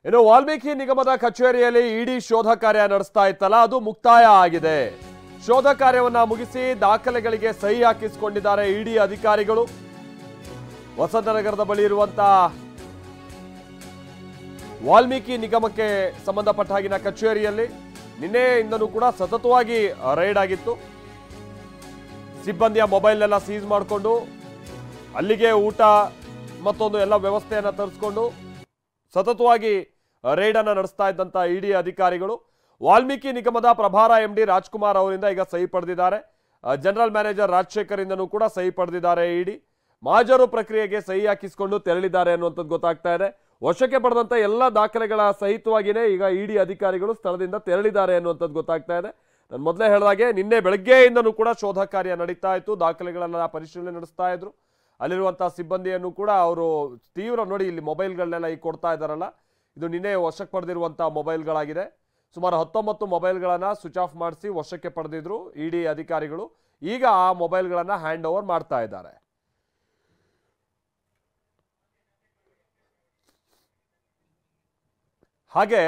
ಇನ್ನು ವಾಲ್ಮೀಕಿ ನಿಗಮದ ಕಚೇರಿಯಲ್ಲಿ ಇಡಿ ಶೋಧ ಕಾರ್ಯ ನಡೆಸ್ತಾ ಇತ್ತಲ್ಲ, ಅದು ಮುಕ್ತಾಯ ಆಗಿದೆ. ಶೋಧ ಕಾರ್ಯವನ್ನ ಮುಗಿಸಿ ದಾಖಲೆಗಳಿಗೆ ಸಹಿ ಹಾಕಿಸಿಕೊಂಡಿದ್ದಾರೆ ಇಡಿ ಅಧಿಕಾರಿಗಳು. ವಸಂತನಗರದ ಬಳಿ ಇರುವಂತಹ ವಾಲ್ಮೀಕಿ ನಿಗಮಕ್ಕೆ ಸಂಬಂಧಪಟ್ಟ ಹಾಗಿನ ಕಚೇರಿಯಲ್ಲಿ ನಿನ್ನೆಯಿಂದನೂ ಕೂಡ ಸತತವಾಗಿ ರೈಡ್ ಆಗಿತ್ತು. ಸಿಬ್ಬಂದಿಯ ಮೊಬೈಲ್ ಎಲ್ಲ ಸೀಸ್ ಮಾಡಿಕೊಂಡು ಅಲ್ಲಿಗೆ ಊಟ ಮತ್ತೊಂದು ಎಲ್ಲ ವ್ಯವಸ್ಥೆಯನ್ನು ತರಿಸ್ಕೊಂಡು ಸತತವಾಗಿ ರೈಡ್ ಅನ್ನು ನಡೆಸ್ತಾ ಇದ್ದಂತ ಇಡಿ ಅಧಿಕಾರಿಗಳು ವಾಲ್ಮೀಕಿ ನಿಗಮದ ಪ್ರಭಾರ ಎಂಡಿ ರಾಜ್ಕುಮಾರ್ ಅವರಿಂದ ಈಗ ಸಹಿ ಪಡೆದಿದ್ದಾರೆ. ಜನರಲ್ ಮ್ಯಾನೇಜರ್ ರಾಜಶೇಖರ್ ಇಂದನೂ ಕೂಡ ಸಹಿ ಪಡೆದಿದ್ದಾರೆ. ಇಡಿ ಮಾಜರು ಪ್ರಕ್ರಿಯೆಗೆ ಸಹಿ ಹಾಕಿಸಿಕೊಂಡು ತೆರಳಿದ್ದಾರೆ ಅನ್ನುವಂಥದ್ದು ಗೊತ್ತಾಗ್ತಾ ಇದೆ. ವಶಕ್ಕೆ ಪಡೆದಂತ ಎಲ್ಲ ದಾಖಲೆಗಳ ಸಹಿತವಾಗಿಯೇ ಈಗ ಇಡಿ ಅಧಿಕಾರಿಗಳು ಸ್ಥಳದಿಂದ ತೆರಳಿದ್ದಾರೆ ಅನ್ನುವಂಥದ್ದು ಗೊತ್ತಾಗ್ತಾ ಇದೆ. ನಾನು ಮೊದಲೇ ಹೇಳಿದಾಗೆ ನಿನ್ನೆ ಬೆಳಗ್ಗೆಯಿಂದನೂ ಕೂಡ ಶೋಧ ಕಾರ್ಯ ನಡೀತಾ ಇತ್ತು. ದಾಖಲೆಗಳನ್ನ ಪರಿಶೀಲನೆ ನಡೆಸ್ತಾ ಇದ್ರು. ಅಲ್ಲಿರುವಂತಹ ಸಿಬ್ಬಂದಿಯನ್ನು ಕೂಡ ಅವರು ತೀವ್ರ ನೋಡಿ, ಇಲ್ಲಿ ಮೊಬೈಲ್ಗಳನ್ನೆಲ್ಲ ಈಗ ಕೊಡ್ತಾ ಇದ್ದಾರಲ್ಲ, ಇದು ನಿನ್ನೆ ವಶಕ್ಕೆ ಪಡೆದಿರುವಂತಹ ಮೊಬೈಲ್ಗಳಾಗಿದೆ. ಸುಮಾರು 19 ಮೊಬೈಲ್ಗಳನ್ನ ಸ್ವಿಚ್ ಆಫ್ ಮಾಡಿಸಿ ವಶಕ್ಕೆ ಪಡೆದಿದ್ರು ಇಡಿ ಅಧಿಕಾರಿಗಳು. ಈಗ ಆ ಮೊಬೈಲ್ಗಳನ್ನ ಹ್ಯಾಂಡ್ ಓವರ್ ಮಾಡ್ತಾ ಇದ್ದಾರೆ. ಹಾಗೆ